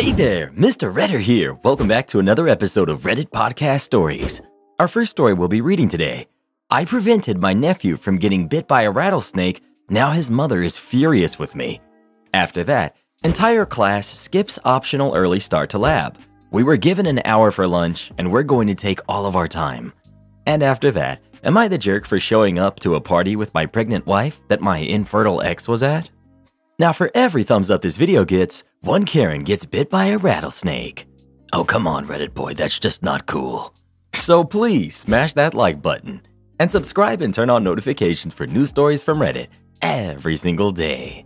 Hey there, Mr. Redder here. Welcome back to another episode of Reddit Podcast Stories. Our first story we'll be reading today. I prevented my nephew from getting bit by a rattlesnake. Now his mother is furious with me. After that, entire class skips optional early start to lab. We were given an hour for lunch and we're going to take all of our time. And after that, am I the jerk for showing up to a party with my pregnant wife that my infertile ex was at? Now for every thumbs up this video gets, one Karen gets bit by a rattlesnake. Oh come on Reddit boy, that's just not cool. So please smash that like button and subscribe and turn on notifications for new stories from Reddit every single day.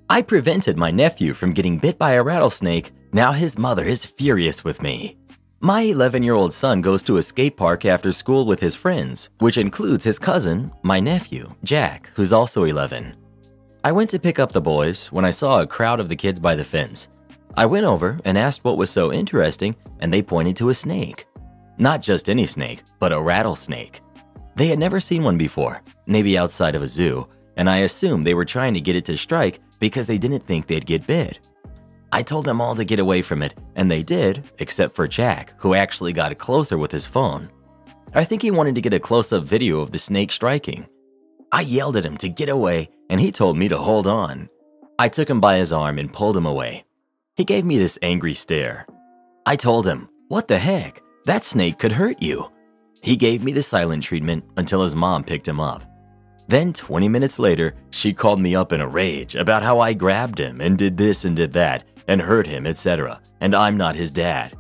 I prevented my nephew from getting bit by a rattlesnake. Now his mother is furious with me. My 11-year-old son goes to a skate park after school with his friends, which includes his cousin, my nephew, Jack, who's also 11. I went to pick up the boys when I saw a crowd of the kids by the fence. I went over and asked what was so interesting, and they pointed to a snake. Not just any snake, but a rattlesnake. They had never seen one before, maybe outside of a zoo, and I assumed they were trying to get it to strike because they didn't think they'd get bit. I told them all to get away from it, and they did, except for Jack, who actually got closer with his phone. I think he wanted to get a close-up video of the snake striking. I yelled at him to get away, and he told me to hold on. I took him by his arm and pulled him away. He gave me this angry stare. I told him, "What the heck? That snake could hurt you." He gave me the silent treatment until his mom picked him up. Then 20 minutes later, she called me up in a rage about how I grabbed him and did this and did that and hurt him, etc., and I'm not his dad.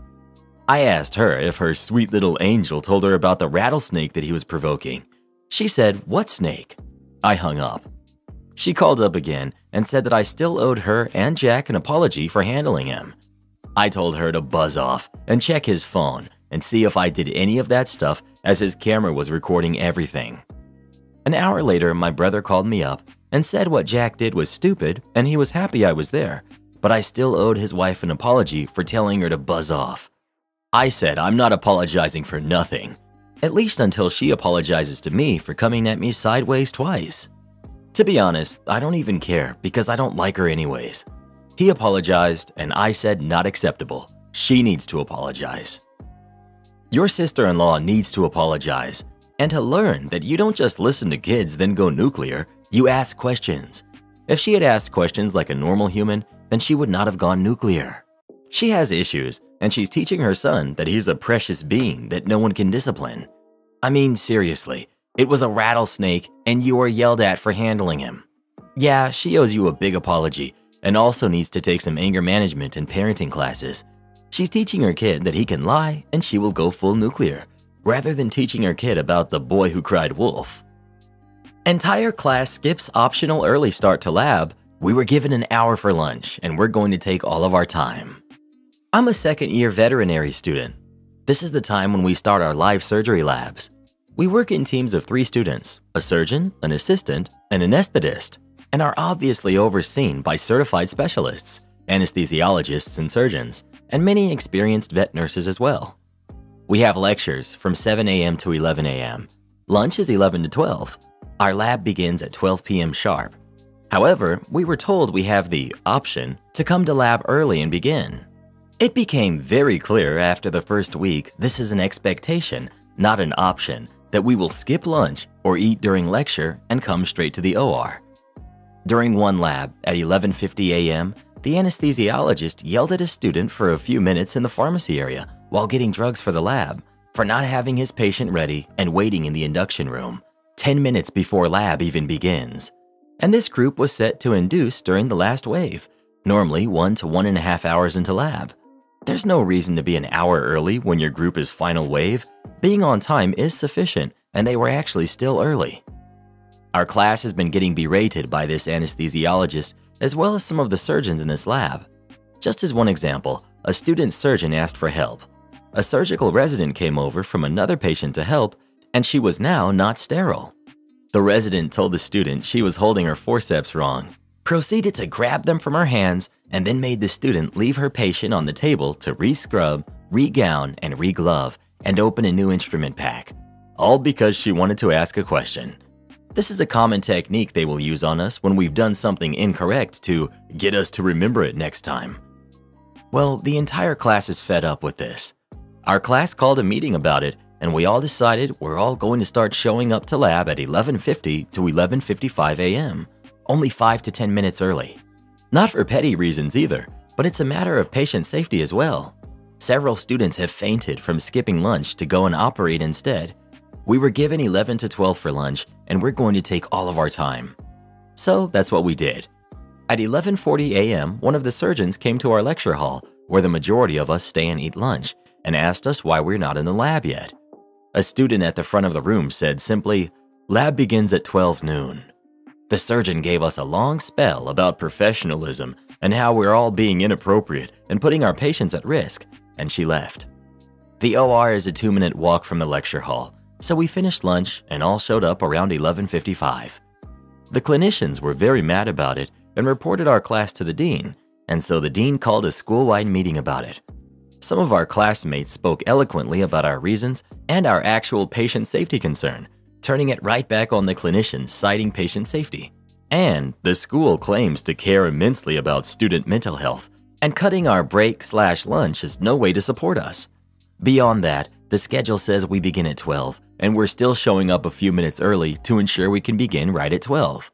I asked her if her sweet little angel told her about the rattlesnake that he was provoking. She said, "What snake?" I hung up. She called up again and said that I still owed her and Jack an apology for handling him. I told her to buzz off and check his phone and see if I did any of that stuff, as his camera was recording everything. An hour later, my brother called me up and said what Jack did was stupid and he was happy I was there, but I still owed his wife an apology for telling her to buzz off. I said I'm not apologizing for nothing, at least until she apologizes to me for coming at me sideways twice. To be honest, I don't even care because I don't like her anyways. He apologized and I said not acceptable. She needs to apologize. Your sister-in-law needs to apologize and to learn that you don't just listen to kids then go nuclear, you ask questions. If she had asked questions like a normal human, then she would not have gone nuclear. She has issues and she's teaching her son that he's a precious being that no one can discipline. I mean, seriously, it was a rattlesnake and you were yelled at for handling him. Yeah, she owes you a big apology and also needs to take some anger management and parenting classes. She's teaching her kid that he can lie and she will go full nuclear, rather than teaching her kid about the boy who cried wolf. Entire class skips optional early start to lab. We were given an hour for lunch and we're going to take all of our time. I'm a second-year veterinary student. This is the time when we start our live surgery labs. We work in teams of 3 students, a surgeon, an assistant, and an anesthetist, and are obviously overseen by certified specialists, anesthesiologists and surgeons, and many experienced vet nurses as well. We have lectures from 7 a.m. to 11 a.m. Lunch is 11 to 12. Our lab begins at 12 p.m. sharp. However, we were told we have the option to come to lab early and begin. It became very clear after the first week this is an expectation, not an option, that we will skip lunch or eat during lecture and come straight to the OR. During one lab at 11:50 a.m., the anesthesiologist yelled at a student for a few minutes in the pharmacy area while getting drugs for the lab for not having his patient ready and waiting in the induction room 10 minutes before lab even begins. And this group was set to induce during the last wave, normally 1 to 1.5 hours into lab. There's no reason to be an hour early when your group is final wave. Being on time is sufficient, and they were actually still early. Our class has been getting berated by this anesthesiologist as well as some of the surgeons in this lab. Just as one example, a student surgeon asked for help. A surgical resident came over from another patient to help, and she was now not sterile. The resident told the student she was holding her forceps wrong, proceeded to grab them from her hands, and then made the student leave her patient on the table to re-scrub, re-gown, and re-glove, and open a new instrument pack, all because she wanted to ask a question. This is a common technique they will use on us when we've done something incorrect to get us to remember it next time. Well, the entire class is fed up with this. Our class called a meeting about it, and we all decided we're all going to start showing up to lab at 11:50 to 11:55 a.m., only 5 to 10 minutes early. Not for petty reasons either, but it's a matter of patient safety as well. Several students have fainted from skipping lunch to go and operate instead. We were given 11 to 12 for lunch, and we're going to take all of our time. So that's what we did. At 11:40 a.m., one of the surgeons came to our lecture hall, where the majority of us stay and eat lunch, and asked us why we're not in the lab yet. A student at the front of the room said simply, "Lab begins at 12 noon." The surgeon gave us a long spell about professionalism and how we're all being inappropriate and putting our patients at risk, and she left. The OR is a 2-minute walk from the lecture hall, so we finished lunch and all showed up around 11:55. The clinicians were very mad about it and reported our class to the dean, and so the dean called a school-wide meeting about it. Some of our classmates spoke eloquently about our reasons and our actual patient safety concern, turning it right back on the clinicians citing patient safety. And the school claims to care immensely about student mental health, and cutting our break/lunch is no way to support us. Beyond that, the schedule says we begin at 12, and we're still showing up a few minutes early to ensure we can begin right at 12.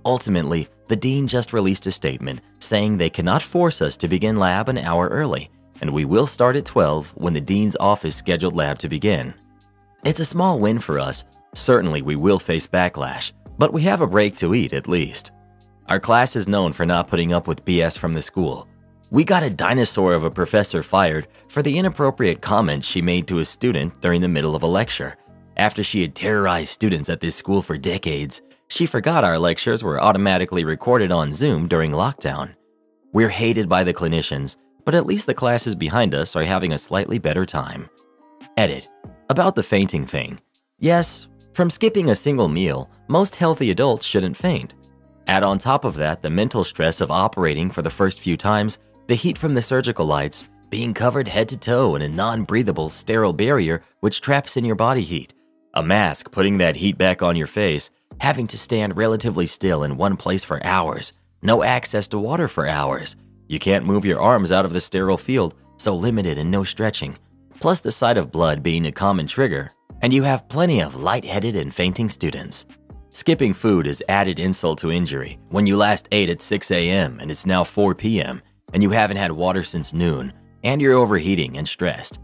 Ultimately, the dean just released a statement saying they cannot force us to begin lab an hour early, and we will start at 12 when the dean's office scheduled lab to begin. It's a small win for us. Certainly we will face backlash, but we have a break to eat at least. Our class is known for not putting up with BS from the school. We got a dinosaur of a professor fired for the inappropriate comments she made to a student during the middle of a lecture. After she had terrorized students at this school for decades, she forgot our lectures were automatically recorded on Zoom during lockdown. We're hated by the clinicians, but at least the classes behind us are having a slightly better time. Edit. About the fainting thing. Yes, from skipping a single meal, most healthy adults shouldn't faint. Add on top of that the mental stress of operating for the first few times, the heat from the surgical lights, being covered head to toe in a non-breathable sterile barrier which traps in your body heat, a mask putting that heat back on your face, having to stand relatively still in one place for hours, no access to water for hours. You can't move your arms out of the sterile field, so limited and no stretching. Plus the sight of blood being a common trigger, and you have plenty of lightheaded and fainting students. Skipping food is added insult to injury when you last ate at 6 a.m. and it's now 4 p.m. and you haven't had water since noon, and you're overheating and stressed.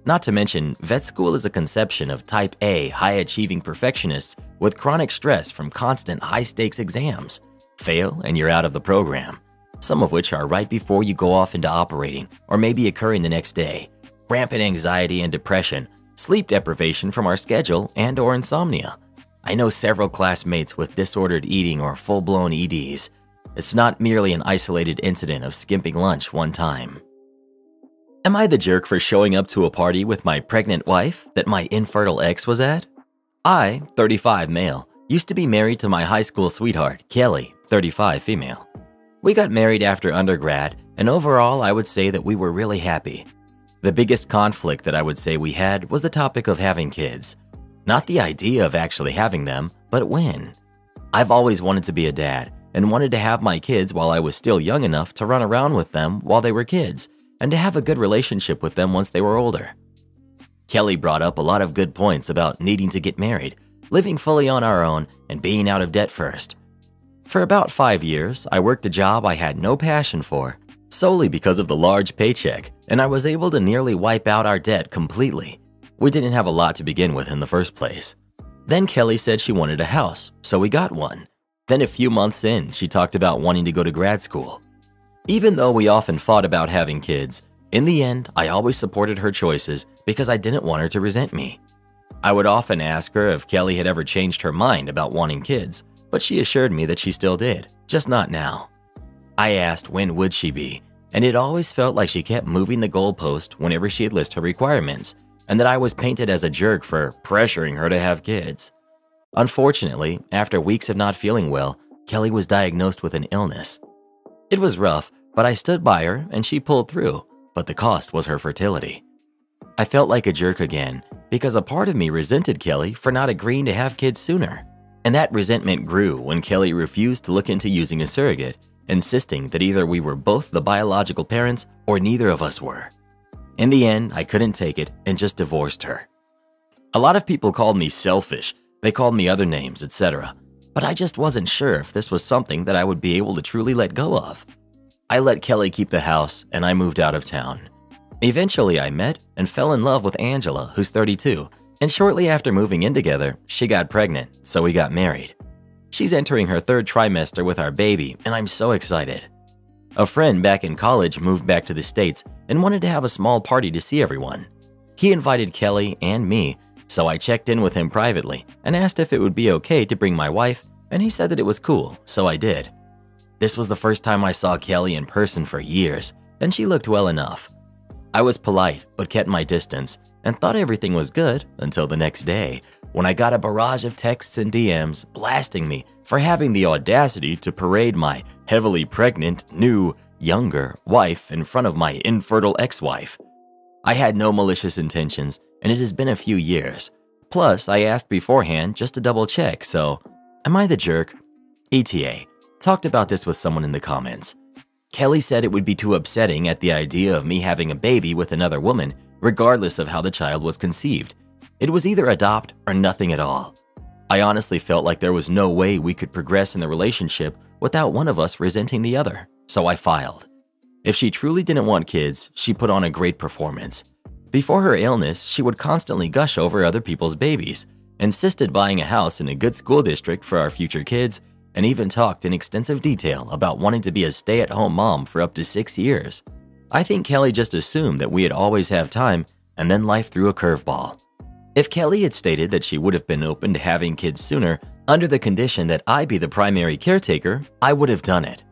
Not to mention, vet school is a conception of type A high-achieving perfectionists with chronic stress from constant high-stakes exams. Fail and you're out of the program, some of which are right before you go off into operating or maybe occurring the next day. Rampant anxiety and depression, sleep deprivation from our schedule, and/or insomnia. I know several classmates with disordered eating or full-blown EDs. It's not merely an isolated incident of skipping lunch one time. Am I the jerk for showing up to a party with my pregnant wife that my infertile ex was at? I, 35 male, used to be married to my high school sweetheart, Kelly, 35 female. We got married after undergrad, and overall I would say that we were really happy. The biggest conflict that I would say we had was the topic of having kids. Not the idea of actually having them, but when. I've always wanted to be a dad and wanted to have my kids while I was still young enough to run around with them while they were kids and to have a good relationship with them once they were older. Kelly brought up a lot of good points about needing to get married, living fully on our own, and being out of debt first. For about 5 years, I worked a job I had no passion for, solely because of the large paycheck, and I was able to nearly wipe out our debt completely. We didn't have a lot to begin with in the first place. Then Kelly said she wanted a house, so we got one. Then a few months in, she talked about wanting to go to grad school. Even though we often fought about having kids, in the end, I always supported her choices because I didn't want her to resent me. I would often ask her if Kelly had ever changed her mind about wanting kids, but she assured me that she still did, just not now. I asked when would she be, and it always felt like she kept moving the goalpost whenever she'd list her requirements, and that I was painted as a jerk for pressuring her to have kids. Unfortunately, after weeks of not feeling well, Kelly was diagnosed with an illness. It was rough, but I stood by her and she pulled through, but the cost was her fertility. I felt like a jerk again because a part of me resented Kelly for not agreeing to have kids sooner. And that resentment grew when Kelly refused to look into using a surrogate insisting that either we were both the biological parents or neither of us were. In the end, I couldn't take it and just divorced her. A lot of people called me selfish, they called me other names, etc. But I just wasn't sure if this was something that I would be able to truly let go of. I let Kelly keep the house and I moved out of town. Eventually, I met and fell in love with Angela, who's 32, and shortly after moving in together, she got pregnant, so we got married. She's entering her 3rd trimester with our baby, and I'm so excited. A friend back in college moved back to the States and wanted to have a small party to see everyone. He invited Kelly and me, so I checked in with him privately and asked if it would be okay to bring my wife, and he said that it was cool, so I did. This was the first time I saw Kelly in person for years, and she looked well enough. I was polite but kept my distance and thought everything was good until the next day when I got a barrage of texts and DMs blasting me for having the audacity to parade my heavily pregnant, new, younger wife in front of my infertile ex-wife. I had no malicious intentions, and it has been a few years. Plus, I asked beforehand just to double check, so am I the jerk? ETA talked about this with someone in the comments. Kelly said it would be too upsetting at the idea of me having a baby with another woman, regardless of how the child was conceived. It was either adopt or nothing at all. I honestly felt like there was no way we could progress in the relationship without one of us resenting the other, so I filed. If she truly didn't want kids, she put on a great performance. Before her illness, she would constantly gush over other people's babies, insisted buying a house in a good school district for our future kids, and even talked in extensive detail about wanting to be a stay-at-home mom for up to 6 years. I think Kelly just assumed that we'd always have time, and then life threw a curveball. If Kelly had stated that she would have been open to having kids sooner, under the condition that I be the primary caretaker, I would have done it.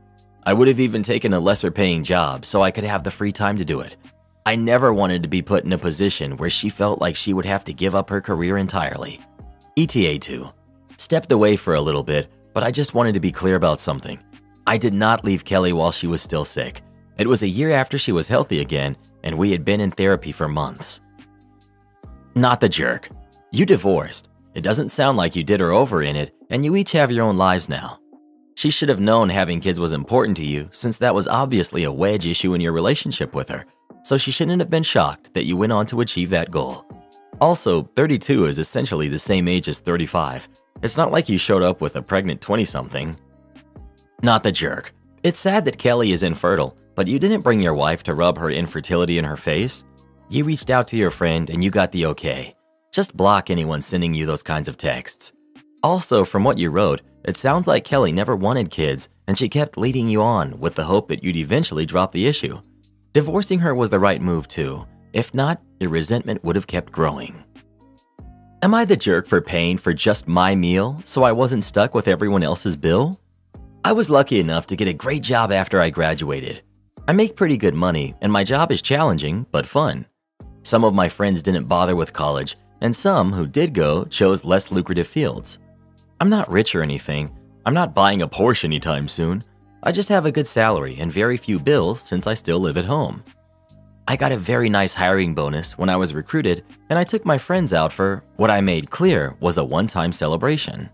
I would have even taken a lesser-paying job so I could have the free time to do it. I never wanted to be put in a position where she felt like she would have to give up her career entirely. ETA 2. Stepped away for a little bit, but I just wanted to be clear about something. I did not leave Kelly while she was still sick. It was a year after she was healthy again, and we had been in therapy for months. Not the jerk. You divorced. It doesn't sound like you did her over in it, and you each have your own lives now. She should have known having kids was important to you, since that was obviously a wedge issue in your relationship with her, so she shouldn't have been shocked that you went on to achieve that goal. Also, 32 is essentially the same age as 35. It's not like you showed up with a pregnant 20-something. Not the jerk. It's sad that Kelly is infertile, but you didn't bring your wife to rub her infertility in her face. You reached out to your friend and you got the okay. Just block anyone sending you those kinds of texts. Also, from what you wrote, it sounds like Kelly never wanted kids and she kept leading you on with the hope that you'd eventually drop the issue. Divorcing her was the right move too. If not, your resentment would have kept growing. Am I the jerk for paying for just my meal so I wasn't stuck with everyone else's bill? I was lucky enough to get a great job after I graduated. I make pretty good money and my job is challenging but fun. Some of my friends didn't bother with college, and some who did go chose less lucrative fields. I'm not rich or anything. I'm not buying a Porsche anytime soon. I just have a good salary and very few bills since I still live at home. I got a very nice hiring bonus when I was recruited, and I took my friends out for what I made clear was a one-time celebration.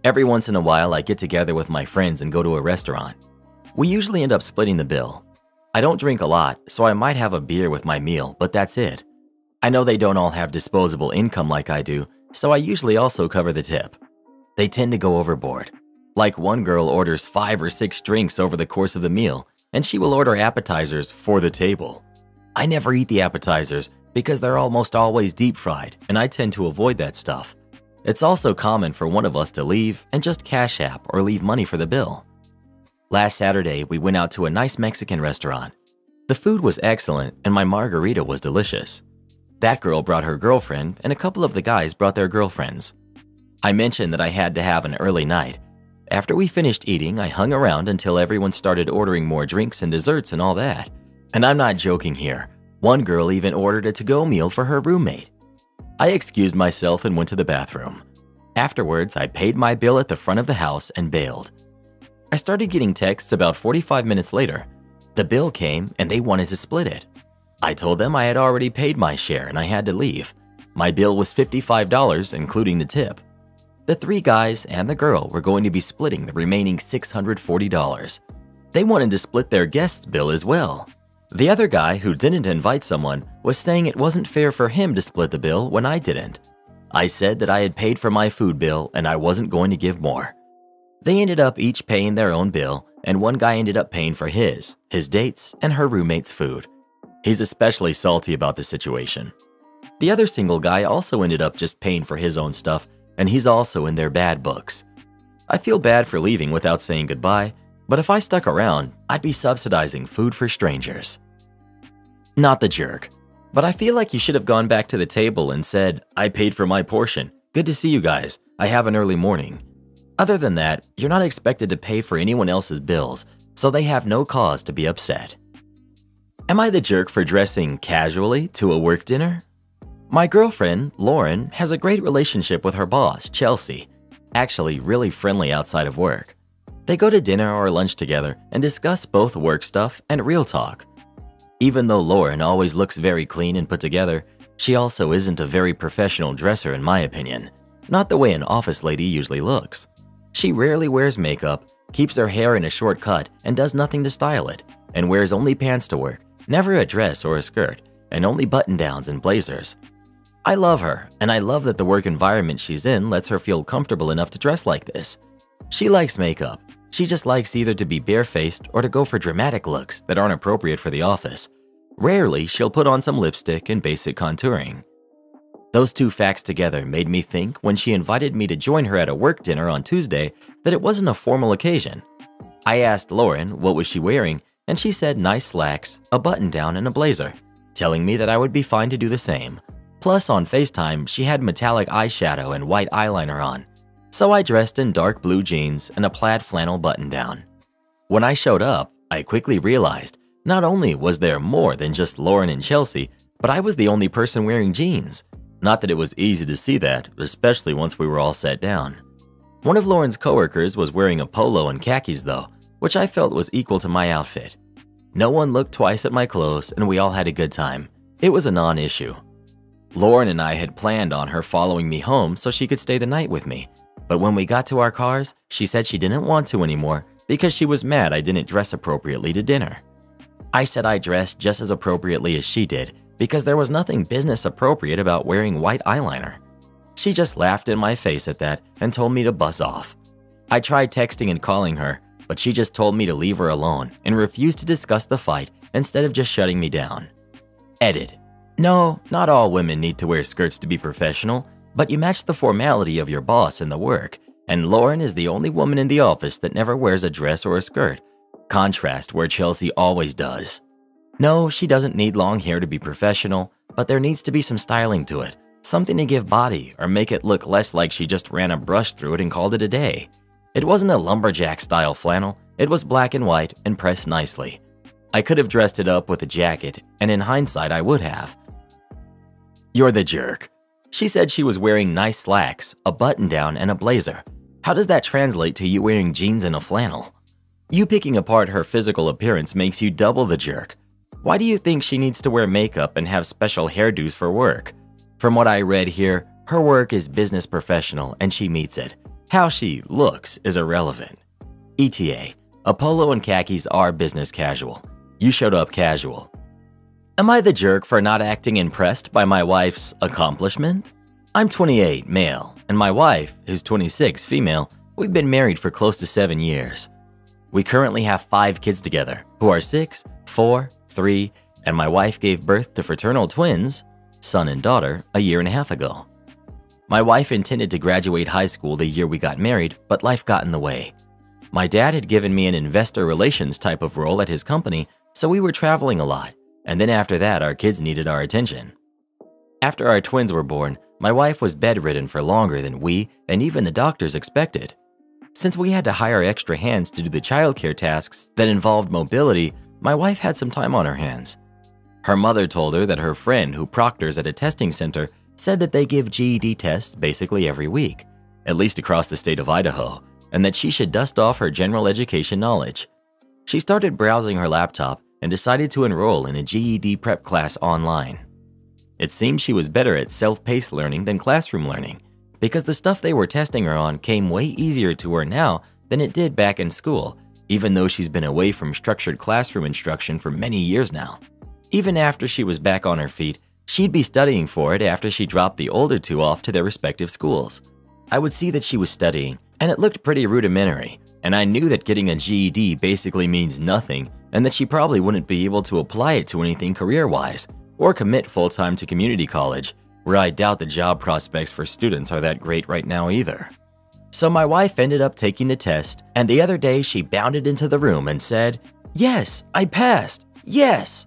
Every once in a while, I get together with my friends and go to a restaurant. We usually end up splitting the bill. I don't drink a lot, so I might have a beer with my meal, but that's it. I know they don't all have disposable income like I do, so I usually also cover the tip. They tend to go overboard. Like one girl orders 5 or 6 drinks over the course of the meal, and she will order appetizers for the table. I never eat the appetizers because they're almost always deep fried, and I tend to avoid that stuff. It's also common for one of us to leave and just cash app or leave money for the bill. Last Saturday, we went out to a nice Mexican restaurant. The food was excellent and my margarita was delicious. That girl brought her girlfriend and a couple of the guys brought their girlfriends. I mentioned that I had to have an early night. After we finished eating, I hung around until everyone started ordering more drinks and desserts and all that. And I'm not joking here. One girl even ordered a to-go meal for her roommate. I excused myself and went to the bathroom. Afterwards, I paid my bill at the front of the house and bailed. I started getting texts about 45 minutes later. The bill came and they wanted to split it. I told them I had already paid my share and I had to leave. My bill was $55, including the tip. The 3 guys and the girl were going to be splitting the remaining $640. They wanted to split their guest's bill as well. The other guy who didn't invite someone was saying it wasn't fair for him to split the bill when I didn't. I said that I had paid for my food bill and I wasn't going to give more. They ended up each paying their own bill, and one guy ended up paying for his dates, and her roommate's food. He's especially salty about the situation. The other single guy also ended up just paying for his own stuff, and he's also in their bad books. I feel bad for leaving without saying goodbye, but if I stuck around, I'd be subsidizing food for strangers. Not the jerk, but I feel like you should have gone back to the table and said, "I paid for my portion. Good to see you guys. I have an early morning." Other than that, you're not expected to pay for anyone else's bills, so they have no cause to be upset. Am I the jerk for dressing casually to a work dinner? My girlfriend, Lauren, has a great relationship with her boss, Chelsea. Actually, really friendly outside of work. They go to dinner or lunch together and discuss both work stuff and real talk. Even though Lauren always looks very clean and put together, she also isn't a very professional dresser in my opinion. Not the way an office lady usually looks. She rarely wears makeup, keeps her hair in a short cut and does nothing to style it, and wears only pants to work, never a dress or a skirt, and only button-downs and blazers. I love her, and I love that the work environment she's in lets her feel comfortable enough to dress like this. She likes makeup. She just likes either to be barefaced or to go for dramatic looks that aren't appropriate for the office. Rarely, she'll put on some lipstick and basic contouring. Those two facts together made me think when she invited me to join her at a work dinner on Tuesday that it wasn't a formal occasion. I asked Lauren what was she wearing, and she said nice slacks, a button-down, and a blazer, telling me that I would be fine to do the same. Plus, on FaceTime, she had metallic eyeshadow and white eyeliner on. So I dressed in dark blue jeans and a plaid flannel button-down. When I showed up, I quickly realized not only was there more than just Lauren and Chelsea, but I was the only person wearing jeans. Not that it was easy to see that, especially once we were all sat down. One of Lauren's coworkers was wearing a polo and khakis though, which I felt was equal to my outfit. No one looked twice at my clothes and we all had a good time. It was a non-issue. Lauren and I had planned on her following me home so she could stay the night with me. But when we got to our cars, she said she didn't want to anymore because she was mad I didn't dress appropriately to dinner. I said I dressed just as appropriately as she did because there was nothing business appropriate about wearing white eyeliner. She just laughed in my face at that and told me to buzz off. I tried texting and calling her, but she just told me to leave her alone and refused to discuss the fight instead of just shutting me down. Edit. No, not all women need to wear skirts to be professional, but you match the formality of your boss in the work, and Lauren is the only woman in the office that never wears a dress or a skirt. Contrast where Chelsea always does. No, she doesn't need long hair to be professional, but there needs to be some styling to it, something to give body or make it look less like she just ran a brush through it and called it a day. It wasn't a lumberjack-style flannel, it was black and white and pressed nicely. I could have dressed it up with a jacket, and in hindsight I would have. You're the jerk. She said she was wearing nice slacks, a button-down, and a blazer. How does that translate to you wearing jeans and a flannel? You picking apart her physical appearance makes you double the jerk. Why do you think she needs to wear makeup and have special hairdos for work? From what I read here, her work is business professional and she meets it. How she looks is irrelevant. ETA, a polo and khakis are business casual. You showed up casual. Am I the jerk for not acting impressed by my wife's accomplishment? I'm 28, male, and my wife, who's 26, female, we've been married for close to 7 years. We currently have 5 kids together, who are 6, 4, 3, and my wife gave birth to fraternal twins, son and daughter, a year and a half ago. My wife intended to graduate high school the year we got married, but life got in the way. My dad had given me an investor relations type of role at his company, so we were traveling a lot. And then after that, our kids needed our attention. After our twins were born, my wife was bedridden for longer than we and even the doctors expected. Since we had to hire extra hands to do the childcare tasks that involved mobility, my wife had some time on her hands. Her mother told her that her friend who proctors at a testing center said that they give GED tests basically every week, at least across the state of Idaho, and that she should dust off her general education knowledge. She started browsing her laptop and decided to enroll in a GED prep class online. It seemed she was better at self-paced learning than classroom learning, because the stuff they were testing her on came way easier to her now than it did back in school, even though she's been away from structured classroom instruction for many years now. Even after she was back on her feet, she'd be studying for it after she dropped the older two off to their respective schools. I would see that she was studying, and it looked pretty rudimentary, and I knew that getting a GED basically means nothing and that she probably wouldn't be able to apply it to anything career-wise or commit full-time to community college, where I doubt the job prospects for students are that great right now either. So my wife ended up taking the test, and the other day she bounded into the room and said, "Yes, I passed, yes!"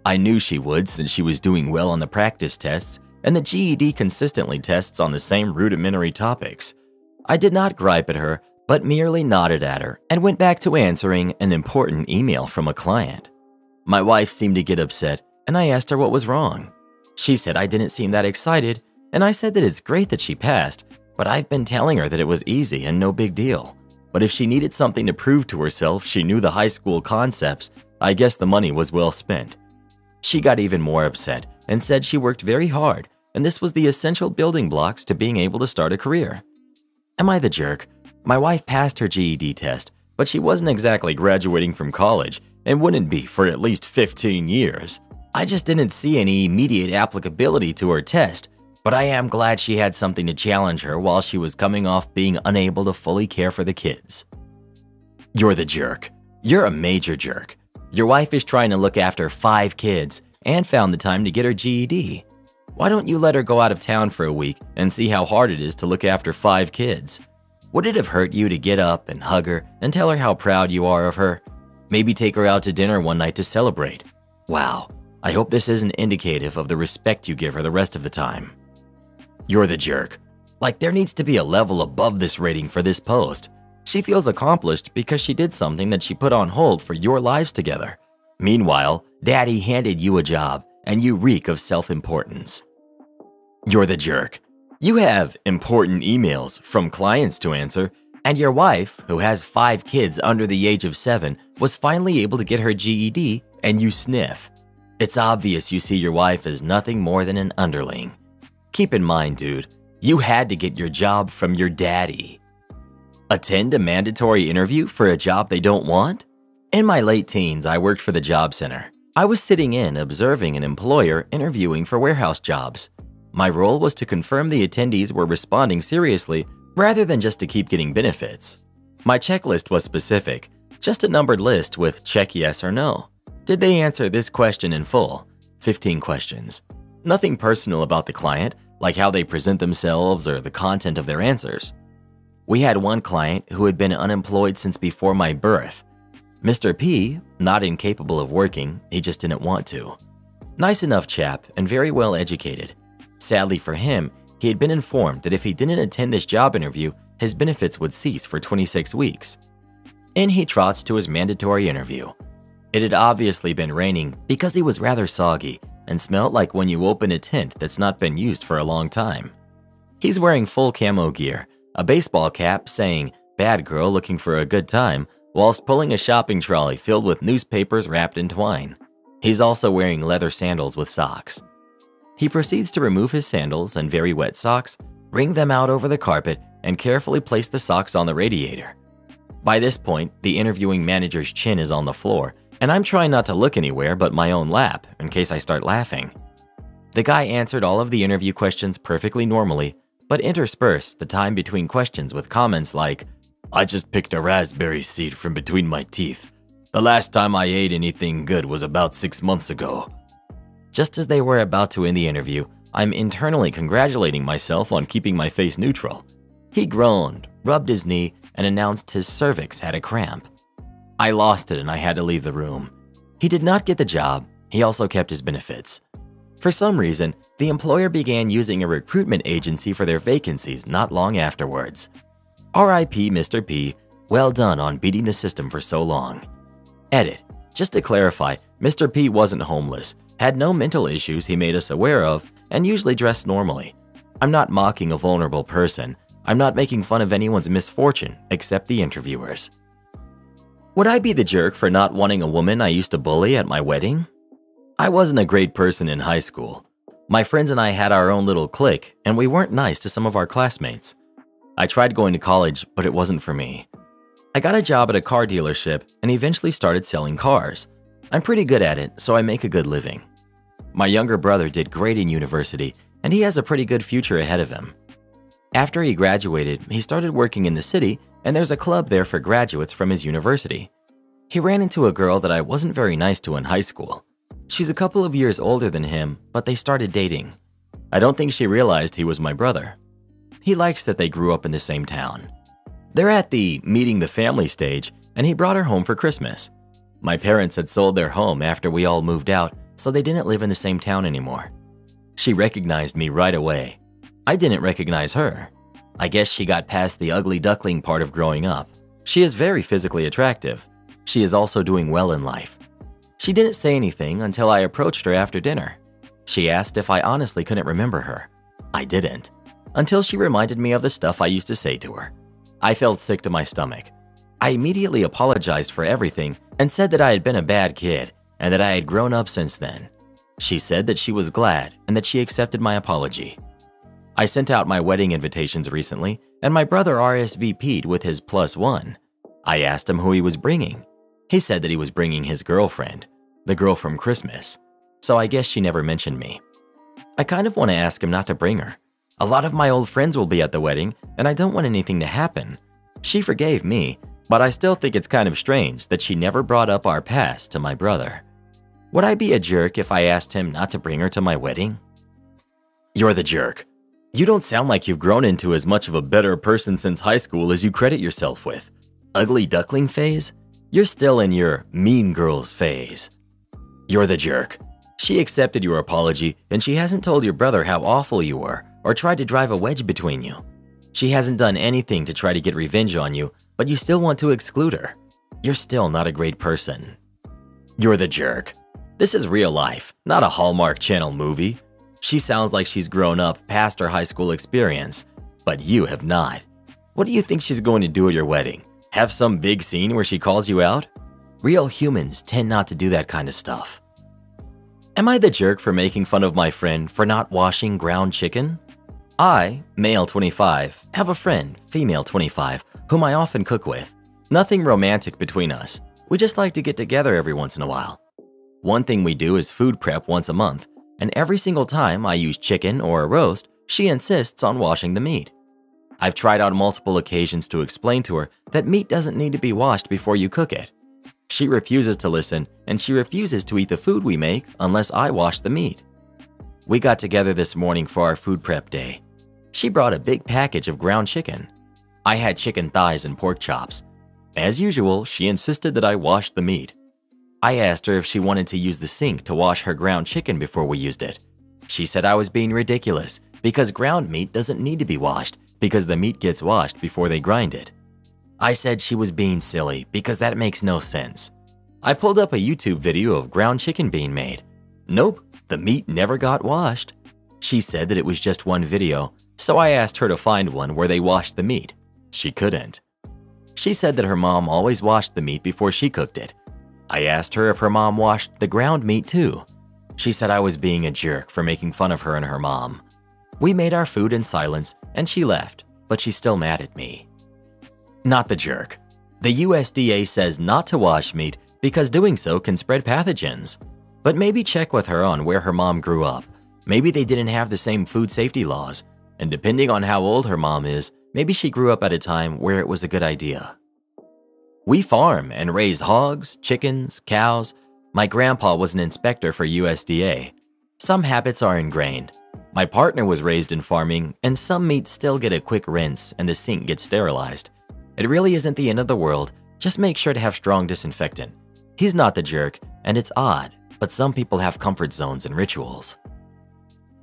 I knew she would since she was doing well on the practice tests, and the GED consistently tests on the same rudimentary topics. I did not gripe at her, but merely nodded at her and went back to answering an important email from a client. My wife seemed to get upset, and I asked her what was wrong. She said I didn't seem that excited, and I said that it's great that she passed, but I've been telling her that it was easy and no big deal. But if she needed something to prove to herself she knew the high school concepts, I guess the money was well spent. She got even more upset and said she worked very hard, and this was the essential building blocks to being able to start a career. Am I the jerk? My wife passed her GED test, but she wasn't exactly graduating from college and wouldn't be for at least 15 years. I just didn't see any immediate applicability to her test, but I am glad she had something to challenge her while she was coming off being unable to fully care for the kids. You're the jerk. You're a major jerk. Your wife is trying to look after 5 kids and found the time to get her GED. Why don't you let her go out of town for a week and see how hard it is to look after 5 kids? Would it have hurt you to get up and hug her and tell her how proud you are of her? Maybe take her out to dinner one night to celebrate. Wow, I hope this isn't indicative of the respect you give her the rest of the time. You're the jerk. Like there needs to be a level above this rating for this post. She feels accomplished because she did something that she put on hold for your lives together. Meanwhile, Daddy handed you a job and you reek of self-importance. You're the jerk. You have important emails from clients to answer, and your wife, who has 5 kids under the age of 7, was finally able to get her GED, and you sniff. It's obvious you see your wife as nothing more than an underling. Keep in mind, dude, you had to get your job from your daddy. Attend a mandatory interview for a job they don't want? In my late teens, I worked for the job center. I was sitting in observing an employer interviewing for warehouse jobs. My role was to confirm the attendees were responding seriously rather than just to keep getting benefits. My checklist was specific, just a numbered list with check yes or no. Did they answer this question in full? 15 questions. Nothing personal about the client, like how they present themselves or the content of their answers. We had one client who had been unemployed since before my birth. Mr. P, not incapable of working, he just didn't want to. Nice enough chap and very well educated. Sadly for him, he had been informed that if he didn't attend this job interview, his benefits would cease for 26 weeks. In he trots to his mandatory interview. It had obviously been raining because he was rather soggy and smelled like when you open a tent that's not been used for a long time. He's wearing full camo gear, a baseball cap saying, "Bad girl looking for a good time," whilst pulling a shopping trolley filled with newspapers wrapped in twine. He's also wearing leather sandals with socks. He proceeds to remove his sandals and very wet socks, wring them out over the carpet, and carefully place the socks on the radiator. By this point, the interviewing manager's chin is on the floor, and I'm trying not to look anywhere but my own lap in case I start laughing. The guy answered all of the interview questions perfectly normally, but interspersed the time between questions with comments like, "I just picked a raspberry seed from between my teeth. The last time I ate anything good was about 6 months ago." Just as they were about to end the interview, I'm internally congratulating myself on keeping my face neutral. He groaned, rubbed his knee, and announced his cervix had a cramp. I lost it and I had to leave the room. He did not get the job. He also kept his benefits. For some reason, the employer began using a recruitment agency for their vacancies not long afterwards. R.I.P. Mr. P. Well done on beating the system for so long. Edit. Just to clarify, Mr. P wasn't homeless, had no mental issues he made us aware of, and usually dressed normally. I'm not mocking a vulnerable person. I'm not making fun of anyone's misfortune, except the interviewers. Would I be the jerk for not wanting a woman I used to bully at my wedding? I wasn't a great person in high school. My friends and I had our own little clique, and we weren't nice to some of our classmates. I tried going to college, but it wasn't for me. I got a job at a car dealership and eventually started selling cars. I'm pretty good at it, so I make a good living. My younger brother did great in university, and he has a pretty good future ahead of him. After he graduated, he started working in the city, and there's a club there for graduates from his university. He ran into a girl that I wasn't very nice to in high school. She's a couple of years older than him, but they started dating. I don't think she realized he was my brother. He likes that they grew up in the same town. They're at the meeting the family stage, and he brought her home for Christmas. My parents had sold their home after we all moved out, so they didn't live in the same town anymore. She recognized me right away. I didn't recognize her. I guess she got past the ugly duckling part of growing up. She is very physically attractive. She is also doing well in life. She didn't say anything until I approached her after dinner. She asked if I honestly couldn't remember her. I didn't, until she reminded me of the stuff I used to say to her. I felt sick to my stomach. I immediately apologized for everything and said that I had been a bad kid and that I had grown up since then. She said that she was glad and that she accepted my apology. I sent out my wedding invitations recently, and my brother RSVP'd with his +1. I asked him who he was bringing. He said that he was bringing his girlfriend, the girl from Christmas, so I guess she never mentioned me. I kind of want to ask him not to bring her. A lot of my old friends will be at the wedding, and I don't want anything to happen. She forgave me, but I still think it's kind of strange that she never brought up our past to my brother. Would I be a jerk if I asked him not to bring her to my wedding? You're the jerk. You don't sound like you've grown into as much of a better person since high school as you credit yourself with. Ugly duckling phase? You're still in your mean girls phase. You're the jerk. She accepted your apology, and she hasn't told your brother how awful you were or tried to drive a wedge between you. She hasn't done anything to try to get revenge on you, but you still want to exclude her. You're still not a great person. You're the jerk. This is real life, not a Hallmark Channel movie. She sounds like she's grown up past her high school experience, but you have not. What do you think she's going to do at your wedding? Have some big scene where she calls you out? Real humans tend not to do that kind of stuff. Am I the jerk for making fun of my friend for not washing ground chicken? I, male 25, have a friend, female 25, whom I often cook with. Nothing romantic between us. We just like to get together every once in a while. One thing we do is food prep once a month, and every single time I use chicken or a roast, she insists on washing the meat. I've tried on multiple occasions to explain to her that meat doesn't need to be washed before you cook it. She refuses to listen, and she refuses to eat the food we make unless I wash the meat. We got together this morning for our food prep day. She brought a big package of ground chicken. I had chicken thighs and pork chops. As usual, she insisted that I wash the meat. I asked her if she wanted to use the sink to wash her ground chicken before we used it. She said I was being ridiculous because ground meat doesn't need to be washed because the meat gets washed before they grind it. I said she was being silly because that makes no sense. I pulled up a YouTube video of ground chicken being made. Nope, the meat never got washed. She said that it was just one video, so I asked her to find one where they washed the meat. She couldn't. She said that her mom always washed the meat before she cooked it. I asked her if her mom washed the ground meat too. She said I was being a jerk for making fun of her and her mom. We made our food in silence and she left, but she's still mad at me. Not the jerk. The USDA says not to wash meat because doing so can spread pathogens. But maybe check with her on where her mom grew up. Maybe they didn't have the same food safety laws. And depending on how old her mom is, maybe she grew up at a time where it was a good idea. We farm and raise hogs, chickens, cows. My grandpa was an inspector for USDA. Some habits are ingrained. My partner was raised in farming, and some meats still get a quick rinse and the sink gets sterilized. It really isn't the end of the world, just make sure to have strong disinfectant. He's not the jerk, and it's odd, but some people have comfort zones and rituals.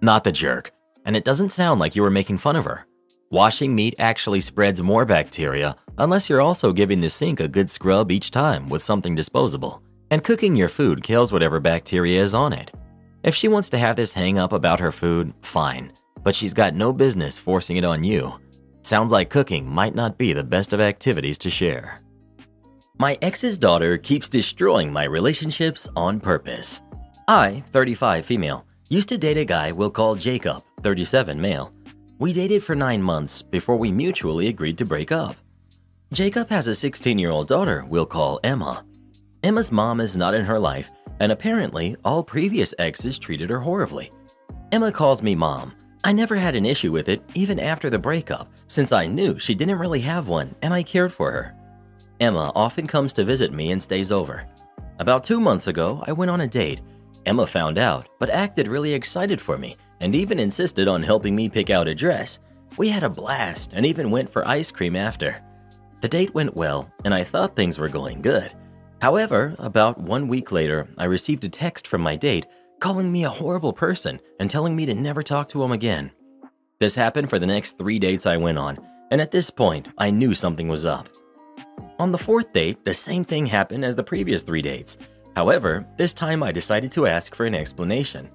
Not the jerk, and it doesn't sound like you were making fun of her. Washing meat actually spreads more bacteria unless you're also giving the sink a good scrub each time with something disposable. And cooking your food kills whatever bacteria is on it. If she wants to have this hang up about her food, fine, but she's got no business forcing it on you. Sounds like cooking might not be the best of activities to share. My ex's daughter keeps destroying my relationships on purpose. I, 35 female, used to date a guy we'll call Jacob, 37 male. We dated for 9 months before we mutually agreed to break up. Jacob has a 16-year-old daughter we'll call Emma. Emma's mom is not in her life, and apparently all previous exes treated her horribly. Emma calls me mom. I never had an issue with it even after the breakup, since I knew she didn't really have one and I cared for her. Emma often comes to visit me and stays over. About 2 months ago, I went on a date. Emma found out, but acted really excited for me and even insisted on helping me pick out a dress. We had a blast and even went for ice cream after. The date went well, and I thought things were going good. However, about 1 week later, I received a text from my date calling me a horrible person and telling me to never talk to him again. This happened for the next 3 dates I went on, and at this point, I knew something was up. On the 4th date, the same thing happened as the previous 3 dates. However, this time I decided to ask for an explanation.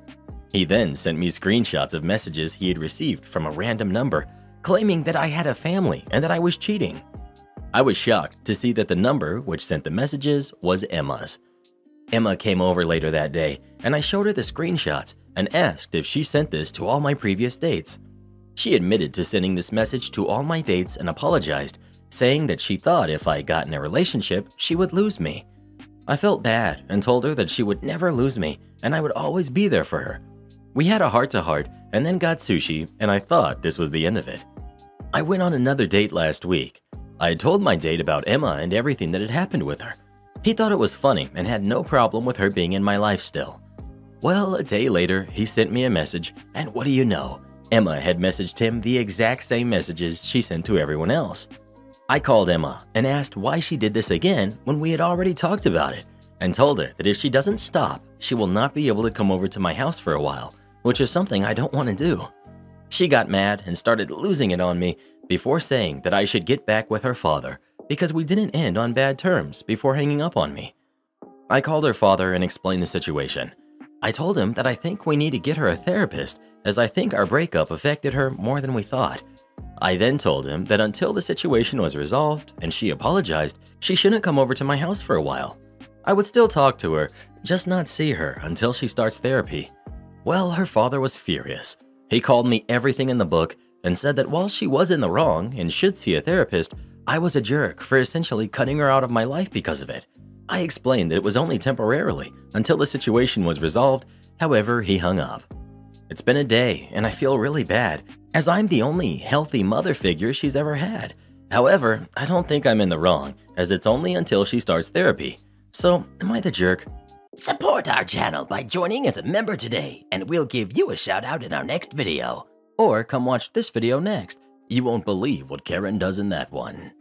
He then sent me screenshots of messages he had received from a random number, claiming that I had a family and that I was cheating. I was shocked to see that the number which sent the messages was Emma's. Emma came over later that day, and I showed her the screenshots and asked if she sent this to all my previous dates. She admitted to sending this message to all my dates and apologized, saying that she thought if I got in a relationship, she would lose me. I felt bad and told her that she would never lose me and I would always be there for her. We had a heart-to-heart and then got sushi, and I thought this was the end of it. I went on another date last week. I had told my date about Emma and everything that had happened with her. He thought it was funny and had no problem with her being in my life still. Well, a day later, he sent me a message, and what do you know? Emma had messaged him the exact same messages she sent to everyone else. I called Emma and asked why she did this again when we had already talked about it, and told her that if she doesn't stop, she will not be able to come over to my house for a while, which is something I don't want to do. She got mad and started losing it on me before saying that I should get back with her father because we didn't end on bad terms before hanging up on me. I called her father and explained the situation. I told him that I think we need to get her a therapist as I think our breakup affected her more than we thought. I then told him that until the situation was resolved and she apologized, she shouldn't come over to my house for a while. I would still talk to her, just not see her until she starts therapy. Well, her father was furious. He called me everything in the book and said that while she was in the wrong and should see a therapist, I was a jerk for essentially cutting her out of my life because of it. I explained that it was only temporarily until the situation was resolved, however, he hung up. It's been a day and I feel really bad as I'm the only healthy mother figure she's ever had. However, I don't think I'm in the wrong as it's only until she starts therapy. So, am I the jerk? Support our channel by joining as a member today, and we'll give you a shout out in our next video. Or come watch this video next. You won't believe what Karen does in that one.